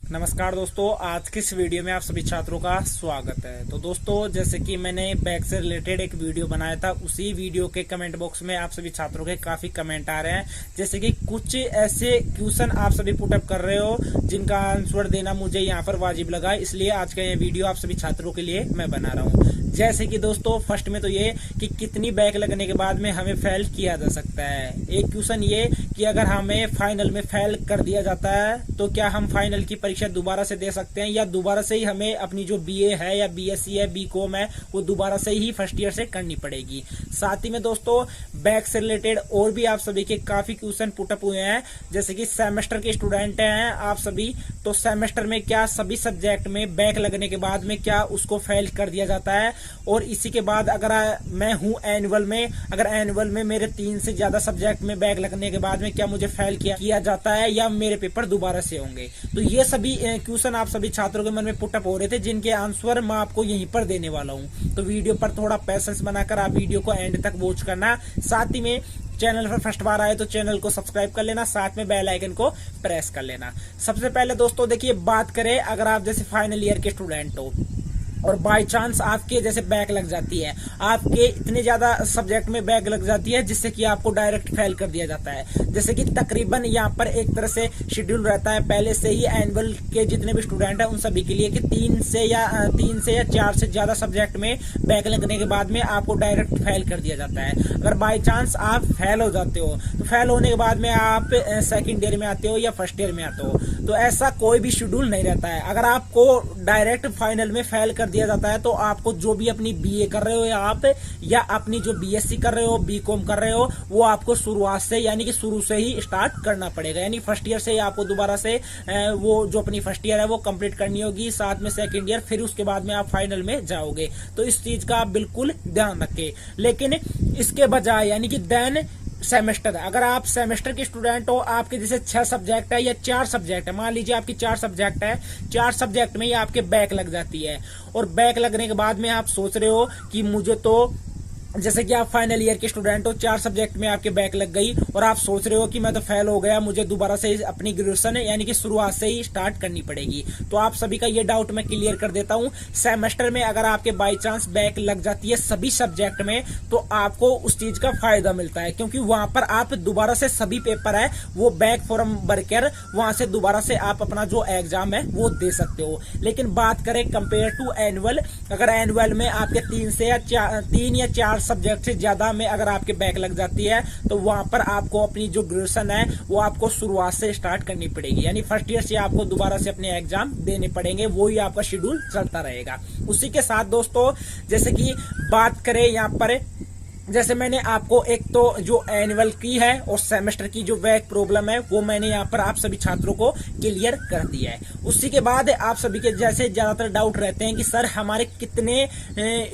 नमस्कार दोस्तों, आज की इस वीडियो में आप सभी छात्रों का स्वागत है। तो दोस्तों, जैसे कि मैंने बैक से रिलेटेड एक वीडियो बनाया था, उसी वीडियो के कमेंट बॉक्स में आप सभी छात्रों के काफी कमेंट आ रहे हैं। जैसे कि कुछ ऐसे क्वेश्चन आप सभी पुटअप कर रहे हो जिनका आंसर देना मुझे यहाँ पर वाजिब लगा, इसलिए आज का ये वीडियो आप सभी छात्रों के लिए मैं बना रहा हूँ। जैसे कि दोस्तों, फर्स्ट में तो ये कि कितनी बैक लगने के बाद में हमें फेल किया जा सकता है। एक क्वेश्चन ये कि अगर हमें फाइनल में फेल कर दिया जाता है तो क्या हम फाइनल की परीक्षा दोबारा से दे सकते हैं, या दोबारा से ही हमें अपनी जो बीए है या बीएससी है, बीकॉम है, वो दोबारा से ही फर्स्ट ईयर से करनी पड़ेगी। साथ ही में दोस्तों, बैक से रिलेटेड और भी आप सभी के काफी क्वेश्चन पुटअप हुए हैं। जैसे कि सेमेस्टर के स्टूडेंट हैं आप सभी, तो सेमेस्टर में क्या सभी सब्जेक्ट में बैक लगने के बाद में क्या उसको फेल कर दिया जाता है, और इसी के बाद अगर मैं हूं एनुअल में, अगर एनुअल में मेरे 3 से ज्यादा सब्जेक्ट में बैक लगने के बाद में क्या मुझे फेल किया जाता है, या मेरे पेपर दोबारा से होंगे। तो ये सभी क्वेश्चन आप सभी छात्रों के मन में पुटअप हो रहे थे, जिनके आंसर मैं आपको यहीं पर देने वाला हूं। तो वीडियो पर थोड़ा पैसेंस बनाकर आप वीडियो को एंड तक वॉच करना। साथ ही में चैनल पर फर्स्ट बार आए तो चैनल को सब्सक्राइब कर लेना, साथ में बेल आइकन को प्रेस कर लेना। सबसे पहले दोस्तों देखिए, बात करें अगर आप जैसे फाइनल ईयर के स्टूडेंट हो और बाय चांस आपके जैसे बैक लग जाती है, आपके इतने ज्यादा सब्जेक्ट में बैक लग जाती है जिससे कि आपको डायरेक्ट फेल कर दिया जाता है। जैसे कि तकरीबन यहाँ पर एक तरह से शेड्यूल रहता है पहले से ही एनुअल के जितने भी स्टूडेंट हैं उन सभी के लिए कि 3 से या 4 से ज्यादा सब्जेक्ट में बैक लगने के बाद में आपको डायरेक्ट फेल कर दिया जाता है। अगर बाय चांस आप फेल हो जाते हो तो फेल होने के बाद में आप सेकेंड ईयर में आते हो या फर्स्ट ईयर में आते हो, तो ऐसा कोई भी शेड्यूल नहीं रहता है। अगर आपको डायरेक्ट फाइनल में फेल कर दिया जाता है तो आपको जो भी अपनी बीए कर रहे हो या अपनी जो बीएससी कर रहे हो, बीकॉम कर रहे हो, वो आपको शुरुआत से यानी कि शुरू से ही स्टार्ट करना पड़ेगा। यानी फर्स्ट ईयर से ही आपको दोबारा से वो जो अपनी फर्स्ट ईयर है वो कंप्लीट करनी होगी, साथ में सेकंड ईयर, फिर उसके बाद में आप फाइनल में जाओगे। तो इस चीज का आप बिल्कुल ध्यान रखें। लेकिन इसके बजाय यानी कि देन सेमेस्टर, अगर आप सेमेस्टर के स्टूडेंट हो, आपके जैसे 6 सब्जेक्ट है या 4 सब्जेक्ट है, मान लीजिए आपकी 4 सब्जेक्ट है, 4 सब्जेक्ट में ही आपके बैक लग जाती है, और बैक लगने के बाद में आप सोच रहे हो कि मुझे तो जैसे कि आप फाइनल ईयर के स्टूडेंट हो, 4 सब्जेक्ट में आपके बैक लग गई और आप सोच रहे हो कि मैं तो फेल हो गया, मुझे दोबारा से अपनी ग्रेजुएशन यानी कि शुरुआत से ही स्टार्ट करनी पड़ेगी। तो आप सभी का ये डाउट मैं क्लियर कर देता हूं। सेमेस्टर में अगर आपके बाई चांस बैक लग जाती है सभी सब्जेक्ट में, तो आपको उस चीज का फायदा मिलता है, क्योंकि वहां पर आप दोबारा से सभी पेपर है वो बैक फॉर्म भरकर वहां से दोबारा से आप अपना जो एग्जाम है वो दे सकते हो। लेकिन बात करें कंपेयर टू एनुअल, अगर एनुअल में आपके 3 या 4 सब्जेक्ट से ज्यादा में अगर आपके बैक लग जाती है तो वहां पर आपको अपनी जो ग्रेजुएशन है वो आपको शुरुआत से स्टार्ट करनी पड़ेगी। यानी फर्स्ट ईयर से आपको दोबारा से अपने एग्जाम देने पड़ेंगे, वो ही आपका शेड्यूल चलता रहेगा। उसी के साथ दोस्तों, जैसे कि बात करें यहाँ पर, जैसे मैंने आपको एक तो जो एनुअल की है और सेमेस्टर की जो बैक प्रॉब्लम है वो मैंने यहाँ पर आप सभी छात्रों को क्लियर कर दिया है। उसी के बाद आप सभी के जैसे ज्यादातर डाउट रहते हैं कि सर हमारे कितने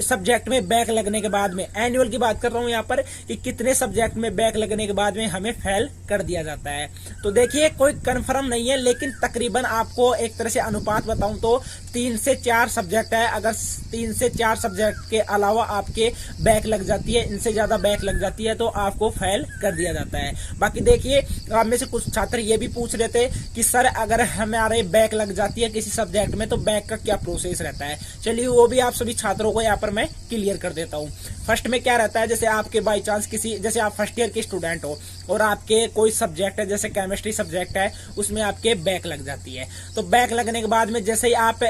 सब्जेक्ट में बैक लगने के बाद में, एनुअल की बात कर रहा हूँ यहाँ पर, कि कितने सब्जेक्ट में बैक लगने के बाद में हमें फेल कर दिया जाता है। तो देखिए, कोई कंफर्म नहीं है, लेकिन तकरीबन आपको एक तरह से अनुपात बताऊं तो 3 से 4 सब्जेक्ट है, अगर 3 से 4 सब्जेक्ट के अलावा आपके बैक लग जाती है, से ज्यादा बैक लग जाती है, तो आपको फेल कर दिया जाता है। बाकी देखिए, आप में से कुछ छात्र ये भी पूछ रहे थे कि सर अगर हमारे बैक लग जाती है किसी सब्जेक्ट में तो बैक का क्या प्रोसेस रहता है। चलिए वो भी आप सभी छात्रों को यहाँ पर मैं क्लियर कर देता हूँ। फर्स्ट में क्या रहता है, जैसे आपके बाई चांस जैसे आप फर्स्ट ईयर के स्टूडेंट हो और आपके कोई सब्जेक्ट है, जैसे केमिस्ट्री सब्जेक्ट है, उसमें आपके बैक लग जाती है। तो बैक लगने के बाद में जैसे ही आप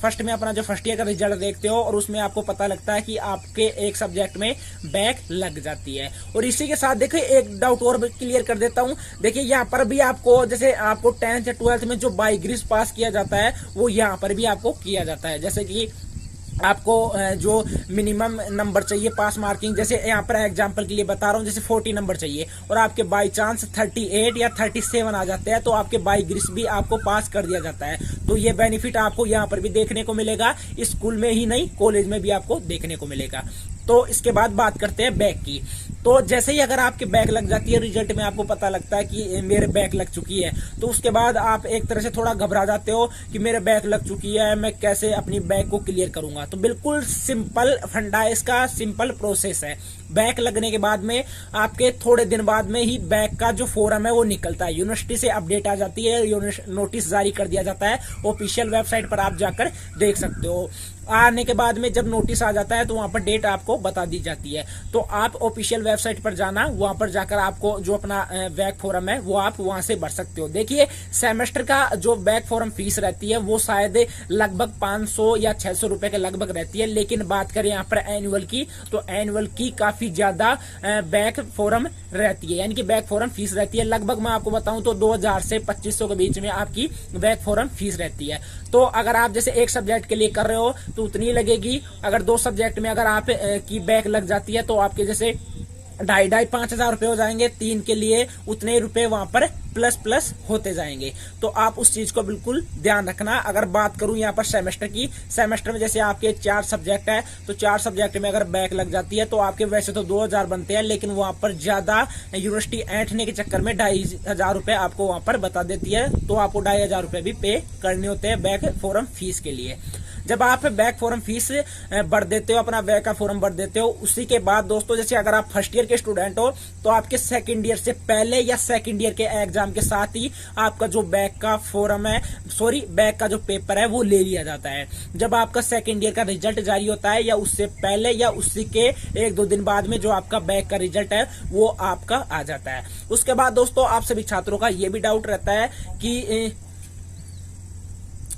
फर्स्ट में अपना जो फर्स्ट ईयर का रिजल्ट देखते हो और उसमें आपको पता लगता है कि आपके एक सब्जेक्ट में बैक लग जाती है। और इसी के साथ देखिए, एक डाउट और क्लियर कर देता हूं। देखिए, यहाँ पर भी आपको जैसे आपको 10th या 12th में जो बाई ग्रेस पास किया जाता है वो यहाँ पर भी आपको किया जाता है। जैसे कि आपको जो मिनिमम नंबर चाहिए पास मार्किंग, जैसे यहाँ पर एग्जांपल के लिए बता रहा हूँ, जैसे 40 नंबर चाहिए और आपके बाई चांस 38 या 37 आ जाते हैं, तो आपके बाई ग्रेस भी आपको पास कर दिया जाता है। तो ये बेनिफिट आपको यहाँ पर भी देखने को मिलेगा, स्कूल में ही नहीं कॉलेज में भी आपको देखने को मिलेगा। तो इसके बाद बात करते हैं बैक की। तो जैसे ही अगर आपके बैक लग जाती है, रिजल्ट में आपको पता लगता है कि मेरे बैक लग चुकी है, तो उसके बाद आप एक तरह से थोड़ा घबरा जाते हो कि मेरे बैक लग चुकी है, मैं कैसे अपनी बैक को क्लियर करूंगा। तो बिल्कुल सिंपल फंडा है इसका, सिंपल प्रोसेस है। बैक लगने के बाद में आपके थोड़े दिन बाद में ही बैक का जो फॉर्म है वो निकलता है, यूनिवर्सिटी से अपडेट आ जाती है, नोटिस जारी कर दिया जाता है, ऑफिशियल वेबसाइट पर आप जाकर देख सकते हो। आने के बाद में जब नोटिस आ जाता है तो वहां पर डेट आपको बता दी जाती है, तो आप ऑफिशियल वेबसाइट पर जाना, वहां पर जाकर आपको जो अपना बैक फॉर्म है वो आप वहां से भर सकते हो। देखिए, सेमेस्टर का जो बैक फॉर्म फीस रहती है वो शायद लगभग 500 या 600 रुपए के लगभग रहती है, लेकिन बात करें यहाँ पर एनुअल की, तो एनुअल की काफी ज्यादा बैक फॉर्म रहती है, यानी कि बैक फॉर्म फीस रहती है। लगभग मैं आपको बताऊं तो 2000 से 2500 के बीच में आपकी बैक फॉर्म फीस रहती है। तो अगर आप जैसे एक सब्जेक्ट के लिए कर रहे हो तो उतनी लगेगी, अगर 2 सब्जेक्ट में अगर आप की बैक लग जाती है तो आपके जैसे 2,500 रुपए हो जाएंगे, 3 के लिए उतने रुपए वहां पर प्लस प्लस होते जाएंगे। तो आप उस चीज को बिल्कुल ध्यान रखना। अगर बात करूं यहाँ पर सेमेस्टर की, सेमेस्टर में जैसे आपके 4 सब्जेक्ट है, तो 4 सब्जेक्ट में अगर बैक लग जाती है तो आपके वैसे तो 2,000 बनते हैं, लेकिन वहां पर ज्यादा यूनिवर्सिटी ऐंठने के चक्कर में 2,500 रुपए आपको वहां पर बता देती है, तो आपको 2,500 रुपए भी पे करने होते हैं बैक फॉर्म फीस के लिए। जब आप बैक फॉर्म फीस भर देते हो, अपना बैक का फॉर्म भर देते हो, उसी के बाद दोस्तों जैसे अगर आप फर्स्ट ईयर के स्टूडेंट हो तो आपके सेकंड ईयर से पहले या सेकंड ईयर के एग्जाम के साथ ही आपका जो बैक का फॉर्म है, बैक का जो पेपर है वो ले लिया जाता है। जब आपका सेकंड ईयर का रिजल्ट जारी होता है या उससे पहले या उसी के 1-2 दिन बाद में जो आपका बैक का रिजल्ट है वो आपका आ जाता है। उसके बाद दोस्तों आप सभी छात्रों का ये भी डाउट रहता है कि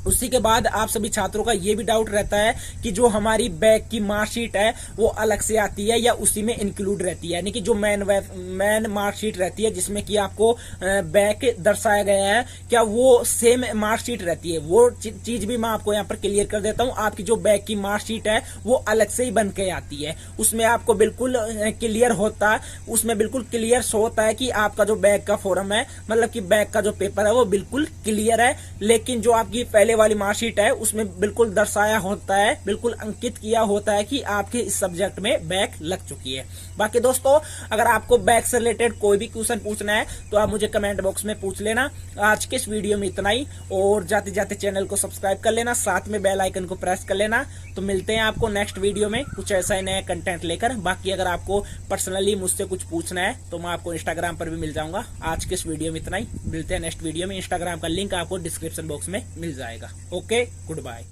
उसी के बाद आप सभी छात्रों का ये भी डाउट रहता है कि जो हमारी बैक की मार्कशीट है वो अलग से आती है या उसी में इंक्लूड रहती है, यानी कि जो मेन मार्कशीट रहती है जिसमें कि आपको बैक दर्शाया गया है, क्या वो सेम मार्कशीट रहती है। वो चीज भी मैं आपको यहाँ पर क्लियर कर देता हूँ। आपकी जो बैक की मार्कशीट है वो अलग से ही बन के आती है, उसमें आपको बिल्कुल क्लियर होता है, उसमें बिल्कुल क्लियर शो होता है कि आपका जो बैक का फॉर्म है, मतलब कि बैक का जो पेपर है वो बिल्कुल क्लियर है। लेकिन जो आपकी पहले वाली मार्कशीट है उसमें बिल्कुल दर्शाया होता है, बिल्कुल अंकित किया होता है कि आपके इस सब्जेक्ट में बैक लग चुकी है। बाकी दोस्तों अगर आपको बैक से रिलेटेड कोई भी क्वेश्चन पूछना है तो आप मुझे कमेंट बॉक्स में पूछ लेना। आज के इस वीडियो में इतना ही, और जाते जाते चैनल को सब्सक्राइब कर लेना, साथ में बेल आइकन को प्रेस कर लेना। तो मिलते हैं आपको नेक्स्ट वीडियो में कुछ ऐसा ही नया कंटेंट लेकर। बाकी अगर आपको पर्सनली मुझसे कुछ पूछना है तो मैं आपको इंस्टाग्राम पर भी मिल जाऊंगा। आज के इस वीडियो में इतना ही, मिलते हैं नेक्स्ट वीडियो में। इंस्टाग्राम का लिंक आपको डिस्क्रिप्शन बॉक्स में मिल जाएगा। Okay, good bye.